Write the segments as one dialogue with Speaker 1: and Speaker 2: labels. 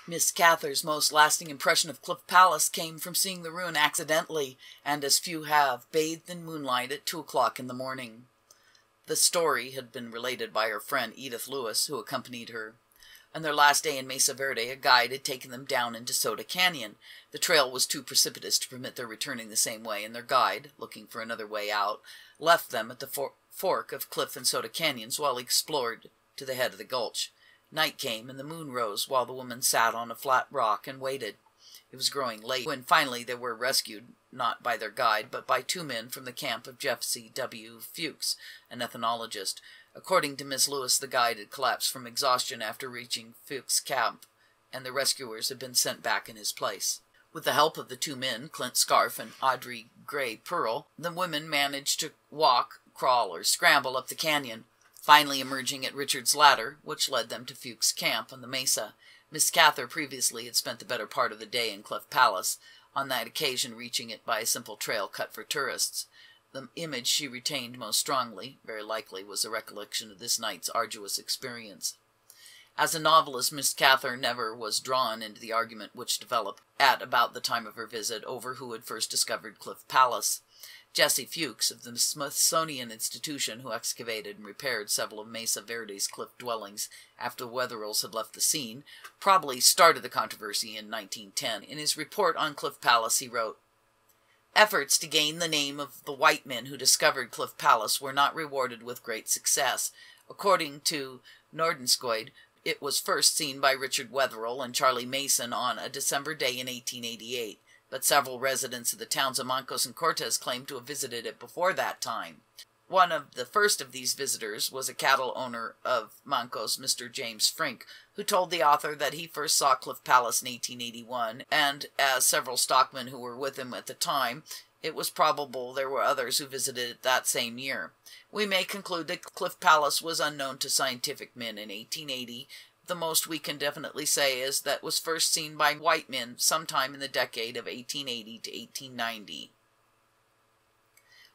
Speaker 1: Miss Cather's most lasting impression of Cliff Palace came from seeing the ruin accidentally, and as few have, bathed in moonlight at 2 o'clock in the morning. The story had been related by her friend Edith Lewis, who accompanied her. On their last day in Mesa Verde, a guide had taken them down into Chaco Canyon. The trail was too precipitous to permit their returning the same way, and their guide, looking for another way out, left them at the fork of Cliff and Chaco Canyons while he explored to the head of the gulch. Night came, and the moon rose while the woman sat on a flat rock and waited. It was growing late when finally they were rescued, not by their guide, but by 2 men from the camp of Jesse W. Fuchs, an ethnologist. According to Miss Lewis, the guide had collapsed from exhaustion after reaching Fuchs' camp, and the rescuers had been sent back in his place. With the help of the 2 men, Clint Scarf and Audrey Gray Pearl, the women managed to walk, crawl, or scramble up the canyon, finally emerging at Richard's ladder, which led them to Fuchs' camp on the mesa. Miss Cather previously had spent the better part of the day in Cliff Palace, on that occasion reaching it by a simple trail cut for tourists. The image she retained most strongly, very likely, was a recollection of this night's arduous experience. As a novelist, Miss Cather never was drawn into the argument which developed at about the time of her visit over who had first discovered Cliff Palace. Jesse Fuchs of the Smithsonian Institution, who excavated and repaired several of Mesa Verde's cliff dwellings after the Wetherills had left the scene, probably started the controversy in 1910. In his report on Cliff Palace, he wrote, "Efforts to gain the name of the white men who discovered Cliff Palace were not rewarded with great success. According to Nordenskjold, it was first seen by Richard Wetherill and Charlie Mason on a December day in 1888. But several residents of the towns of Mancos and Cortez claimed to have visited it before that time. One of the first of these visitors was a cattle owner of Mancos, Mr. James Frink, who told the author that he first saw Cliff Palace in 1881, and as several stockmen who were with him at the time, it was probable there were others who visited it that same year. We may conclude that Cliff Palace was unknown to scientific men in 1880, the most we can definitely say is that it was first seen by white men sometime in the decade of 1880 to 1890.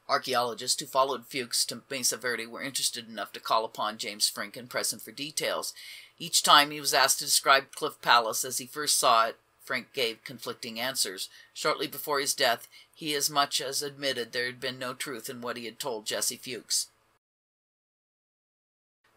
Speaker 1: Archaeologists who followed Fuchs to Mesa Verde were interested enough to call upon James Frink and press him for details. Each time he was asked to describe Cliff Palace as he first saw it, Frink gave conflicting answers. Shortly before his death, he as much as admitted there had been no truth in what he had told Jesse Fuchs.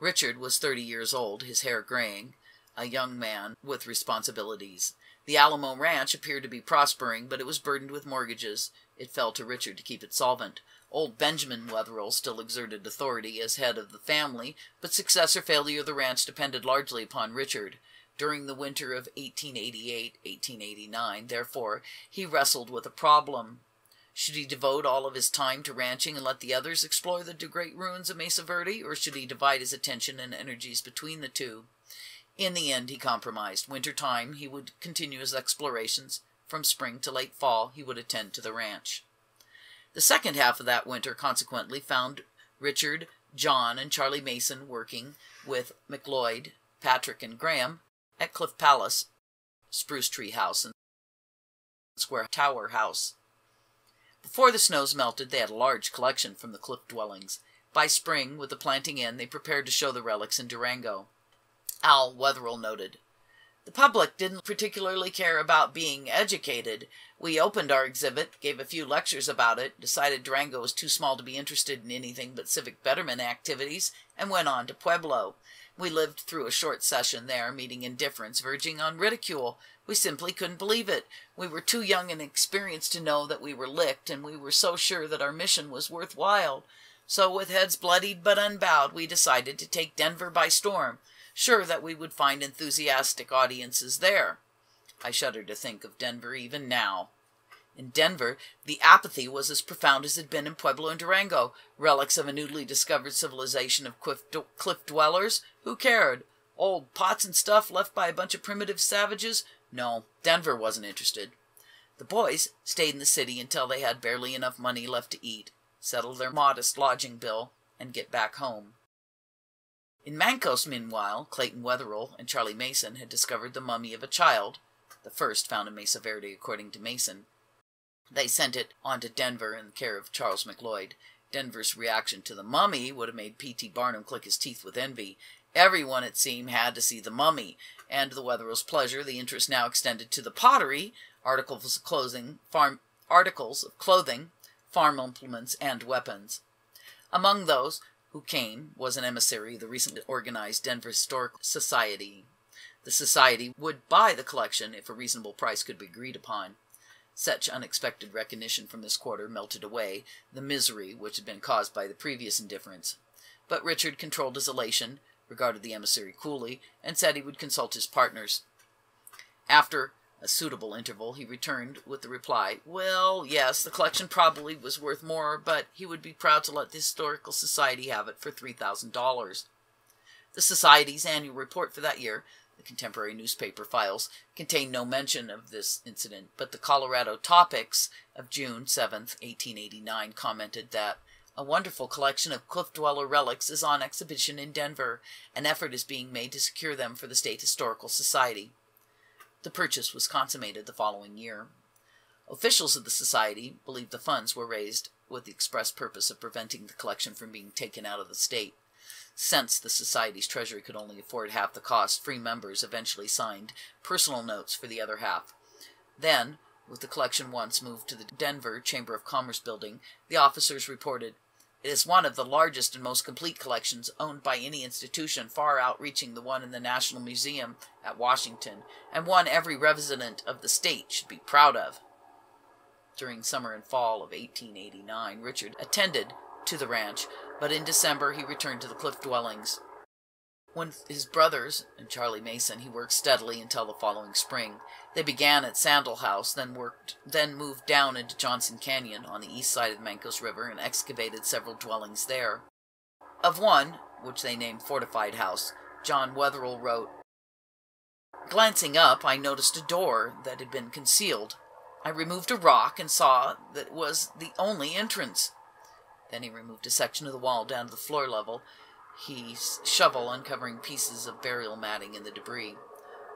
Speaker 1: Richard was 30 years old, his hair graying, a young man with responsibilities. The Alamo Ranch appeared to be prospering, but it was burdened with mortgages. It fell to Richard to keep it solvent. Old Benjamin Wetherill still exerted authority as head of the family, but success or failure of the ranch depended largely upon Richard. During the winter of 1888-1889, therefore, he wrestled with a problem. Should he devote all of his time to ranching and let the others explore the great ruins of Mesa Verde, or should he divide his attention and energies between the two? In the end, he compromised. Winter time, he would continue his explorations. From spring to late fall, he would attend to the ranch. The second half of that winter, consequently, found Richard, John, and Charlie Mason working with McLeod, Patrick, and Graham at Cliff Palace, Spruce Tree House, and Square Tower House. Before the snows melted, they had a large collection from the cliff dwellings. By spring, with the planting in, they prepared to show the relics in Durango. Al Wetherill noted, "The public didn't particularly care about being educated. We opened our exhibit, gave a few lectures about it, decided Durango was too small to be interested in anything but civic betterment activities, and went on to Pueblo. We lived through a short session there, meeting indifference, verging on ridicule. We simply couldn't believe it. We were too young and experienced to know that we were licked, and we were so sure that our mission was worthwhile. So with heads bloodied but unbowed, we decided to take Denver by storm, sure that we would find enthusiastic audiences there." I shudder to think of Denver even now. In Denver, the apathy was as profound as it had been in Pueblo and Durango. Relics of a newly discovered civilization of cliff dwellers? Who cared? Old pots and stuff left by a bunch of primitive savages? No, Denver wasn't interested. The boys stayed in the city until they had barely enough money left to eat, settle their modest lodging bill, and get back home. In Mancos, meanwhile, Clayton Wetherill and Charlie Mason had discovered the mummy of a child, the first found in Mesa Verde according to Mason. They sent it on to Denver in the care of Charles McLeod. Denver's reaction to the mummy would have made P.T. Barnum click his teeth with envy. Everyone, it seemed, had to see the mummy, and to the Wetherills' pleasure, the interest now extended to the pottery, articles of clothing, farm implements, and weapons. Among those who came was an emissary of the recently organized Denver Historical Society. The society would buy the collection if a reasonable price could be agreed upon. Such unexpected recognition from this quarter melted away the misery which had been caused by the previous indifference. But Richard controlled his elation, regarded the emissary coolly, and said he would consult his partners. After a suitable interval, he returned with the reply, well, yes, the collection probably was worth more, but he would be proud to let the Historical Society have it for $3,000. The Society's annual report for that year, the contemporary newspaper files, contained no mention of this incident, but the Colorado Topics of June 7, 1889, commented that a wonderful collection of cliff-dweller relics is on exhibition in Denver. An effort is being made to secure them for the State Historical Society. The purchase was consummated the following year. Officials of the Society believed the funds were raised with the express purpose of preventing the collection from being taken out of the state. Since the Society's treasury could only afford half the cost, free members eventually signed personal notes for the other half. Then, with the collection once moved to the Denver Chamber of Commerce building, the officers reported, "It is one of the largest and most complete collections owned by any institution, far outreaching the one in the National Museum at Washington, and one every resident of the state should be proud of." During summer and fall of 1889, Richard attended to the ranch, but in December he returned to the cliff dwellings. With his brothers and Charlie Mason, he worked steadily until the following spring. They began at Sandal House, then moved down into Johnson Canyon on the east side of the Mancos River and excavated several dwellings there. Of one, which they named Fortified House, John Wetherill wrote, "Glancing up, I noticed a door that had been concealed. I removed a rock and saw that it was the only entrance." Then he removed a section of the wall down to the floor level, his shovel uncovering pieces of burial matting in the debris.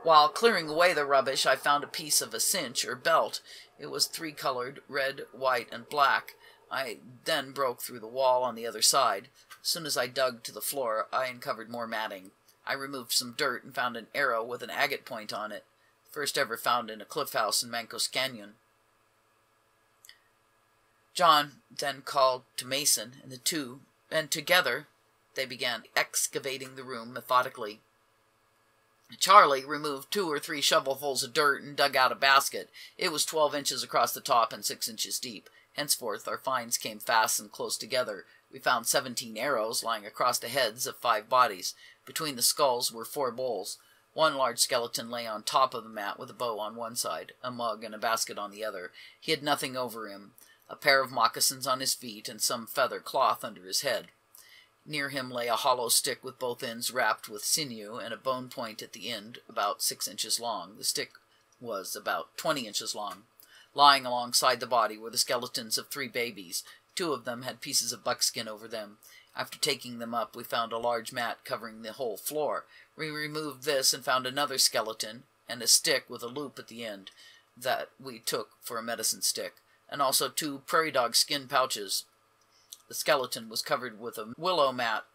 Speaker 1: "While clearing away the rubbish, I found a piece of a cinch or belt. It was three-colored, red, white, and black. I then broke through the wall on the other side. As soon as I dug to the floor, I uncovered more matting. I removed some dirt and found an arrow with an agate point on it, first ever found in a cliff house in Mancos Canyon." John then called to Mason, and together they began excavating the room methodically. Charlie removed 2 or 3 shovelfuls of dirt and dug out a basket. It was 12 inches across the top and 6 inches deep. Henceforth our finds came fast and close together. We found 17 arrows lying across the heads of 5 bodies. Between the skulls were 4 bowls. One large skeleton lay on top of the mat with a bow on one side, a mug and a basket on the other. He had nothing over him, a pair of moccasins on his feet and some feather cloth under his head. Near him lay a hollow stick with both ends wrapped with sinew and a bone point at the end about 6 inches long. The stick was about 20 inches long. Lying alongside the body were the skeletons of 3 babies. 2 of them had pieces of buckskin over them. After taking them up, we found a large mat covering the whole floor. We removed this and found another skeleton and a stick with a loop at the end that we took for a medicine stick, and also 2 prairie dog skin pouches. The skeleton was covered with a willow mat.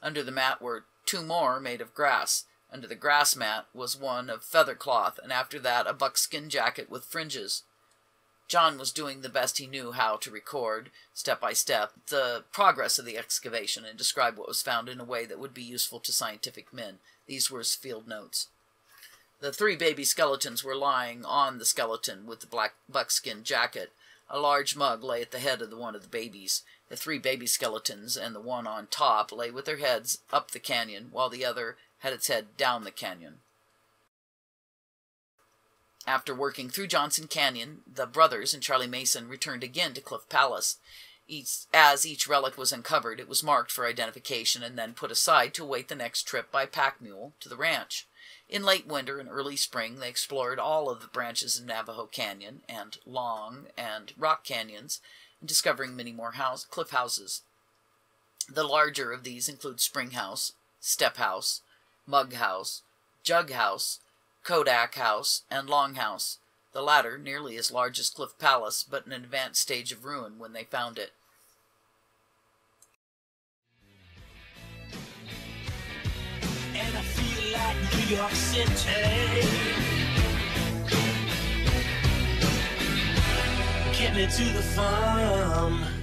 Speaker 1: Under the mat were 2 more made of grass. Under the grass mat was one of feather cloth, and after that a buckskin jacket with fringes. John was doing the best he knew how to record, step by step, the progress of the excavation and describe what was found in a way that would be useful to scientific men. These were his field notes. The 3 baby skeletons were lying on the skeleton with the black buckskin jacket. A large mug lay at the head of one of the babies. The 3 baby skeletons and the one on top lay with their heads up the canyon, while the other had its head down the canyon. After working through Johnson Canyon, the brothers and Charlie Mason returned again to Cliff Palace. As each relic was uncovered, it was marked for identification and then put aside to await the next trip by pack mule to the ranch. In late winter and early spring, they explored all of the branches of Navajo Canyon and Long and Rock Canyons, discovering many more cliff houses. The larger of these include Spring House, Step House, Mug House, Jug House, Kodak House, and Long House, the latter nearly as large as Cliff Palace, but in an advanced stage of ruin when they found it.
Speaker 2: And I feel like New York City. Get me to the farm.